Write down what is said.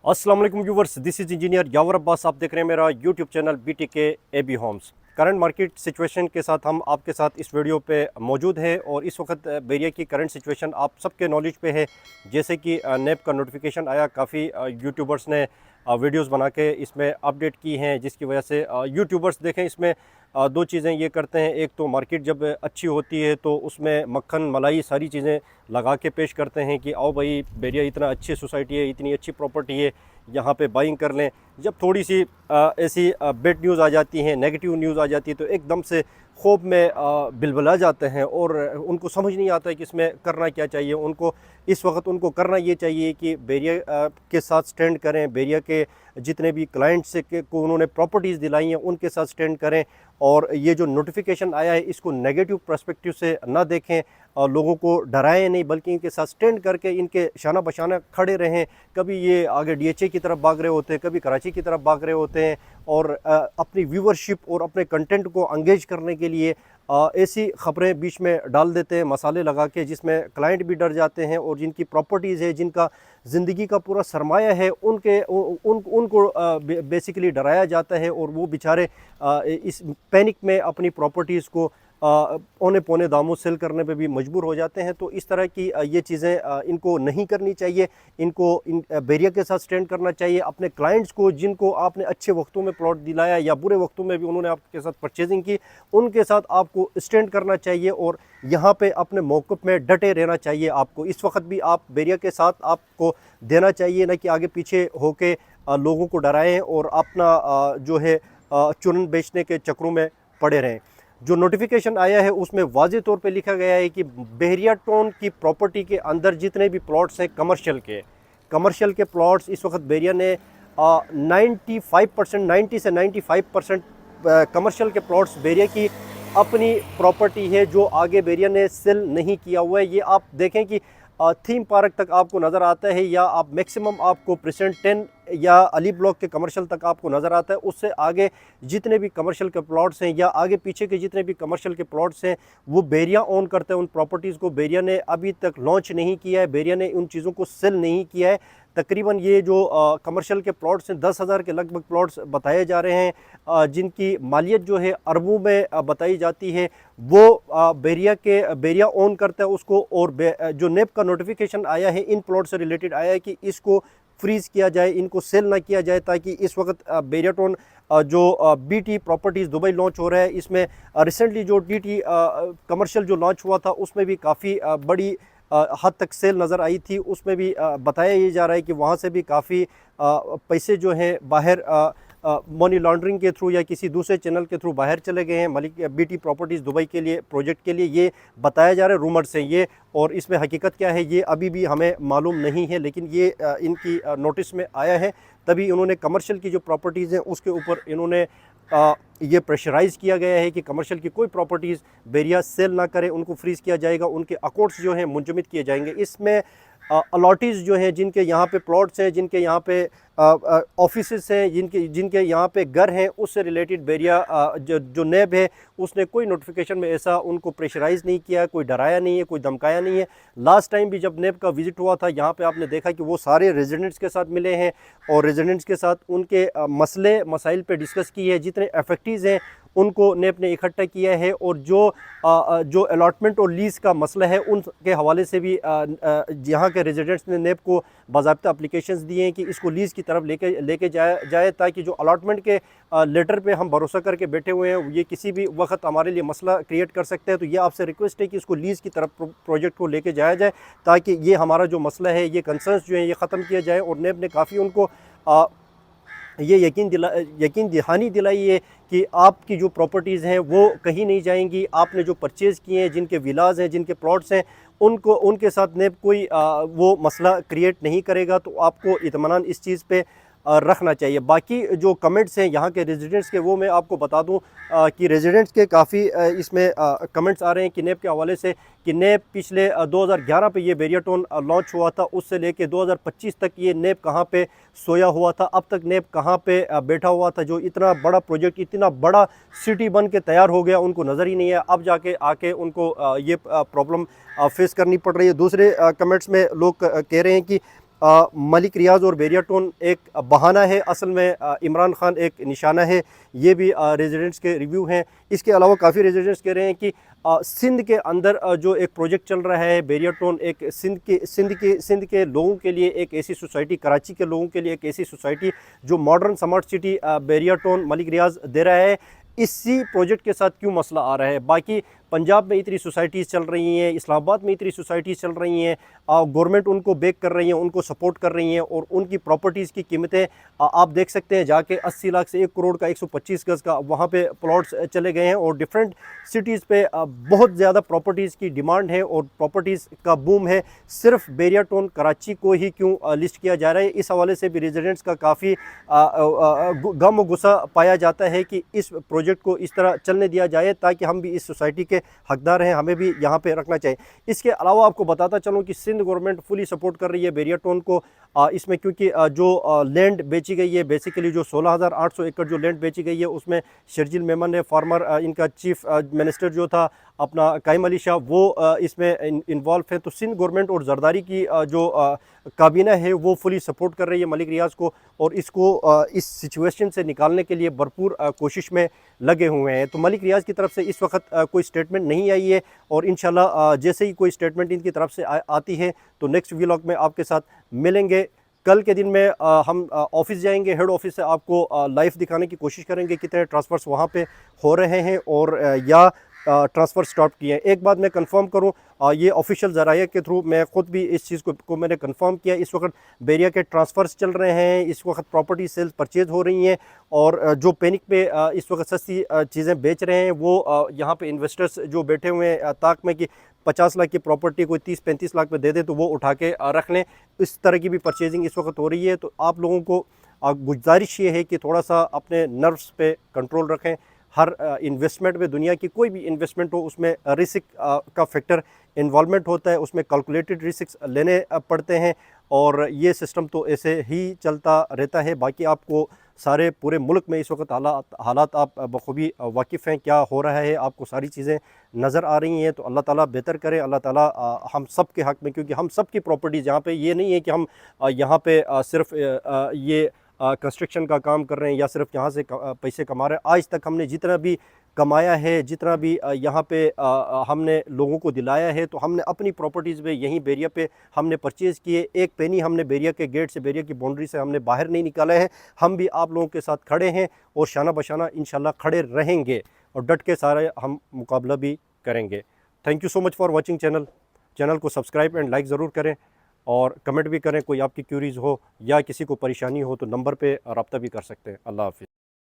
अस्सलाम वालेकुम viewers, this is engineer Yawar Abbas. आप देख रहे हैं मेरा YouTube channel BTK AB homes. Current market situation के साथ हम आपके साथ इस वीडियो पे मौजूद हैं और इस वक्त बेरिया की करंट सिचुएशन आप सबके नॉलेज पे है। जैसे कि नेप का नोटिफिकेशन आया, काफ़ी यूट्यूबर्स ने वीडियोस बना के इसमें अपडेट की हैं, जिसकी वजह से यूट्यूबर्स देखें इसमें दो चीज़ें ये करते हैं। एक तो मार्केट जब अच्छी होती है तो उसमें मक्खन मलाई सारी चीज़ें लगा के पेश करते हैं कि आओ भाई, बेरिया इतना अच्छी सोसाइटी है, इतनी अच्छी प्रॉपर्टी है, यहाँ पे बाइंग कर लें। जब थोड़ी सी ऐसी बैड न्यूज़ आ जाती हैं, नेगेटिव न्यूज़ आ जाती है, तो एकदम से खौफ में बिलबला जाते हैं और उनको समझ नहीं आता है कि इसमें करना क्या चाहिए। उनको इस वक्त उनको करना ये चाहिए कि बेरिया के साथ स्टैंड करें, बेरिया के जितने भी क्लाइंट्स को उन्होंने प्रॉपर्टीज़ दिलाई हैं उनके साथ स्टैंड करें। और ये जो नोटिफिकेशन आया है इसको नेगेटिव पर्सपेक्टिव से ना देखें, लोगों को डराएं नहीं, बल्कि इनके साथ स्टैंड करके इनके शाना बशाना खड़े रहें। कभी ये आगे DHA की तरफ भाग रहे होते हैं, कभी कराची की तरफ भाग रहे होते हैं और अपनी व्यूवरशिप और अपने कंटेंट को एंगेज करने के लिए ऐसी खबरें बीच में डाल देते हैं मसाले लगा के, जिसमें क्लाइंट भी डर जाते हैं और जिनकी प्रॉपर्टीज़ है, जिनका ज़िंदगी का पूरा सरमाया है, उनको बेसिकली डराया जाता है और वो बेचारे इस पैनिक में अपनी प्रॉपर्टीज़ को औने पौने दामों सेल करने पे भी मजबूर हो जाते हैं। तो इस तरह की ये चीज़ें इनको नहीं करनी चाहिए। इनको बेरिया के साथ स्टैंड करना चाहिए। अपने क्लाइंट्स को, जिनको आपने अच्छे वक्तों में प्लॉट दिलाया या बुरे वक्तों में भी उन्होंने आपके साथ परचेजिंग की, उनके साथ आपको स्टैंड करना चाहिए और यहाँ पे अपने मौक़िफ़ में डटे रहना चाहिए। आपको इस वक्त भी आप बेरिया के साथ आपको देना चाहिए, न कि आगे पीछे होके लोगों को डराएं और अपना जो है चुन बेचने के चक्रों में पड़े रहें। जो नोटिफिकेशन आया है उसमें वाज़ेह तौर पे लिखा गया है कि बहरिया टाउन की प्रॉपर्टी के अंदर जितने भी प्लॉट्स हैं कमर्शियल के प्लॉट्स, इस वक्त बहरिया ने 95% 90 से 95% कमर्शियल के प्लॉट्स बहरिया की अपनी प्रॉपर्टी है, जो आगे बहरिया ने सेल नहीं किया हुआ है। ये आप देखें कि थीम पार्क तक आपको नज़र आता है, या आप मैक्सिमम आपको प्रेसिडेंट 10 या अली ब्लॉक के कमर्शियल तक आपको नज़र आता है। उससे आगे जितने भी कमर्शियल के प्लॉट्स हैं या आगे पीछे के जितने भी कमर्शियल के प्लॉट्स हैं वो बेरिया ओन करते हैं। उन प्रॉपर्टीज़ को बेरिया ने अभी तक लॉन्च नहीं किया है, बेरिया ने उन चीज़ों को सेल नहीं किया है। तकरीबन ये जो कमर्शियल के प्लॉट्स हैं 10,000 के लगभग प्लॉट्स बताए जा रहे हैं, जिनकी मालियत जो है अरबों में बताई जाती है। वो बेरिया ओन करता है उसको। और जो नेप का नोटिफिकेशन आया है इन प्लॉट से रिलेटेड आया है कि इसको फ्रीज़ किया जाए, इनको सेल ना किया जाए, ताकि इस वक्त बेरिया टाउन जो BT प्रॉपर्टीज़ दुबई लॉन्च हो रहा है, इसमें रिसेंटली जो DT कमर्शियल जो लॉन्च हुआ था उसमें भी काफ़ी बड़ी हद तक सेल नज़र आई थी। उसमें भी बताया ये जा रहा है कि वहाँ से भी काफ़ी पैसे जो हैं बाहर मनी लॉन्ड्रिंग के थ्रू या किसी दूसरे चैनल के थ्रू बाहर चले गए हैं मलिक BT प्रॉपर्टीज़ दुबई के लिए, प्रोजेक्ट के लिए। ये बताया जा रहा है रूमर्स हैं ये, और इसमें हकीकत क्या है ये अभी भी हमें मालूम नहीं है, लेकिन ये इनकी नोटिस में आया है। तभी उन्होंने कमर्शियल की जो प्रॉपर्टीज़ हैं उसके ऊपर इन्होंने ये प्रेशराइज़ किया गया है कि कमर्शियल की कोई प्रॉपर्टीज़ बेरिया सेल ना करे, उनको फ्रीज़ किया जाएगा, उनके अकाउंट्स जो हैं मुंजमद किए जाएंगे। इसमें अलॉटीज़ जो हैं, जिनके यहाँ पे प्लॉट्स हैं, जिनके यहाँ पे ऑफिसेस हैं, जिनके यहाँ पे घर हैं, उससे रिलेटेड बेरिया जो नेब है उसने कोई नोटिफिकेशन में ऐसा उनको प्रेशराइज़ नहीं किया, कोई डराया नहीं है, कोई धमकाया नहीं है। लास्ट टाइम भी जब नेब का विज़िट हुआ था यहाँ पे आपने देखा कि वो सारे रेजिडेंट्स के साथ मिले हैं और रेजिडेंट्स के साथ उनके मसले मसाइल पे डिस्कस की है। जितने अफेक्टीज़ हैं उनको नेप ने इकट्ठा किया है और जो अलॉटमेंट और लीज़ का मसला है उनके हवाले से भी यहाँ के रेजिडेंट्स ने नेप को बाज़ाब्ता एप्लीकेशंस दिए हैं कि इसको लीज़ की तरफ लेके जाए, ताकि जो अलॉटमेंट के लेटर पे हम भरोसा करके बैठे हुए हैं ये किसी भी वक्त हमारे लिए मसला क्रिएट कर सकते हैं। तो ये आपसे रिक्वेस्ट है कि इसको लीज़ की तरफ प्रोजेक्ट को लेके जाया जाए, ताकि ये हमारा जो मसला है, ये कंसर्न्स जो हैं ये ख़त्म किया जाए। और नेप ने काफ़ी उनको ये यकीन दहानी दिलाई है कि आपकी जो प्रॉपर्टीज़ हैं वो कहीं नहीं जाएंगी। आपने जो परचेज़ किए हैं, जिनके विलाज हैं, जिनके प्लॉट्स हैं, उनके साथ नेब कोई वो मसला क्रिएट नहीं करेगा। तो आपको इत्मीनान इस चीज़ पे रखना चाहिए। बाकी जो कमेंट्स हैं यहाँ के रेजिडेंट्स के, वो मैं आपको बता दूँ कि रेजिडेंट्स के काफ़ी इसमें कमेंट्स आ रहे हैं कि नेप के हवाले से कि नेप पिछले 2011 पे ये बेरिया टाउन लॉन्च हुआ था, उससे लेके 2025 तक ये नेप कहाँ पे सोया हुआ था, अब तक नेप कहाँ पे बैठा हुआ था। जो इतना बड़ा प्रोजेक्ट, इतना बड़ा सिटी बन के तैयार हो गया, उनको नज़र ही नहीं है। अब जाके आके उनको ये प्रॉब्लम फेस करनी पड़ रही है। दूसरे कमेंट्स में लोग कह रहे हैं कि मलिक रियाज और बैरिया टोन एक बहाना है, असल में इमरान खान एक निशाना है। ये भी रेजिडेंट्स के रिव्यू हैं। इसके अलावा काफ़ी रेजिडेंट्स कह रहे हैं कि सिंध के अंदर जो एक प्रोजेक्ट चल रहा है बैरिया टोन, एक सिंध के लोगों के लिए एक ऐसी सोसाइटी, कराची के लोगों के लिए एक ऐसी सोसाइटी जो मॉडर्न स्मार्ट सिटी बैरिया टोन मलिक रियाज दे रहा है, इसी प्रोजेक्ट के साथ क्यों मसला आ रहा है। बाकी पंजाब में इतनी सोसाइटीज़ चल रही हैं, इस्लामाबाद में इतनी सोसाइटीज़ चल रही हैं, गवर्नमेंट उनको बैक कर रही है, उनको सपोर्ट कर रही हैं, और उनकी प्रॉपर्टीज़ की कीमतें आप देख सकते हैं जाके 80 लाख से 1 करोड़ का 125 गज़ का वहाँ पे प्लॉट्स चले गए हैं। और डिफरेंट सिटीज़ पे बहुत ज़्यादा प्रॉपर्टीज़ की डिमांड है और प्रॉपर्टीज़ का बूम है। सिर्फ बैरिया टोन कराची को ही क्यों लिस्ट किया जा रहा है, इस हवाले से भी रेजिडेंट्स का काफ़ी गम गुस्सा पाया जाता है कि इस प्रोजेक्ट को इस तरह चलने दिया जाए ताकि हम भी इस सोसाइटी के हकदार हैं, हमें भी यहाँ पे रखना चाहिए। इसके अलावा आपको बताता चलूँ कि सिंध गवर्नमेंट फुली सपोर्ट कर रही है बैरिया टोन को इसमें, क्योंकि जो लैंड बेची गई है, बेसिकली जो 16,800 एकड़ जो लैंड बेची गई है, उसमें शर्जील मेमन ने फार्मर इनका चीफ मिनिस्टर जो था अपना कायम अली शाह, वो इसमें इन्वॉल्व है। तो सिंध गवर्नमेंट और जरदारी की जो काबीना है वो फुली सपोर्ट कर रही है मलिक रियाज को, और इसको इस सिचुएशन से निकालने के लिए भरपूर कोशिश में लगे हुए हैं। तो मलिक रियाज की तरफ से इस वक्त कोई स्टेटमेंट नहीं आई है, और इंशाल्लाह जैसे ही कोई स्टेटमेंट इनकी तरफ से आती है तो नेक्स्ट व्लॉग में आपके साथ मिलेंगे। कल के दिन में हम ऑफिस जाएंगे, हेड ऑफिस से आपको लाइव दिखाने की कोशिश करेंगे कितने ट्रांसफ़र्स वहाँ पे हो रहे हैं और या ट्रांसफ़र स्टॉप किए हैं। एक बात मैं कंफर्म करूं, ये ऑफिशियल ज़राया के थ्रू मैं ख़ुद भी इस चीज़ को मैंने कंफर्म किया। इस वक्त बैरिया के ट्रांसफ़र्स चल रहे हैं, इस वक्त प्रॉपर्टी सेल्स परचेज़ हो रही हैं, और जो पैनिक पे इस वक्त सस्ती चीज़ें बेच रहे हैं वो यहाँ पे इन्वेस्टर्स जो बैठे हुए हैं ताक में कि 50 लाख की प्रॉपर्टी कोई 30-35 लाख में दे दे तो वो उठा के रख लें, इस तरह की भी परचेजिंग इस वक्त हो रही है। तो आप लोगों को गुजारिश ये है कि थोड़ा सा अपने नर्व्स पे कंट्रोल रखें। हर इन्वेस्टमेंट में, दुनिया की कोई भी इन्वेस्टमेंट हो, उसमें रिस्क का फैक्टर इन्वॉल्वमेंट होता है, उसमें कैलकुलेटेड रिस्क लेने पड़ते हैं, और ये सिस्टम तो ऐसे ही चलता रहता है। बाकी आपको सारे पूरे मुल्क में इस वक्त हालात आप बखूबी वाकिफ़ हैं, क्या हो रहा है, आपको सारी चीज़ें नज़र आ रही हैं। तो अल्लाह ताला बेहतर करे, अल्लाह ताला हम सब के हक़ में, क्योंकि हम सब की प्रॉपर्टीज़ यहाँ पे, ये नहीं है कि हम यहाँ पे सिर्फ ये कंस्ट्रक्शन का काम कर रहे हैं या सिर्फ यहाँ से पैसे कमा रहे हैं। आज तक हमने जितना भी कमाया है, जितना भी यहाँ पे हमने लोगों को दिलाया है, तो हमने अपनी प्रॉपर्टीज़ में यहीं बैरिया पे हमने परचेज़ किए। एक पेनी हमने बैरिया के गेट से, बैरिया की बाउंड्री से हमने बाहर नहीं निकाला है। हम भी आप लोगों के साथ खड़े हैं और शाना बशाना इंशाल्लाह खड़े रहेंगे, और डट के सारे हम मुकाबला भी करेंगे। Thank you so much for watching channel को सब्सक्राइब एंड लाइक ज़रूर करें, और कमेंट भी करें। कोई आपकी क्यूरीज़ हो या किसी को परेशानी हो तो नंबर पे रब्ता भी कर सकते हैं। अल्लाह हाफ़िज़।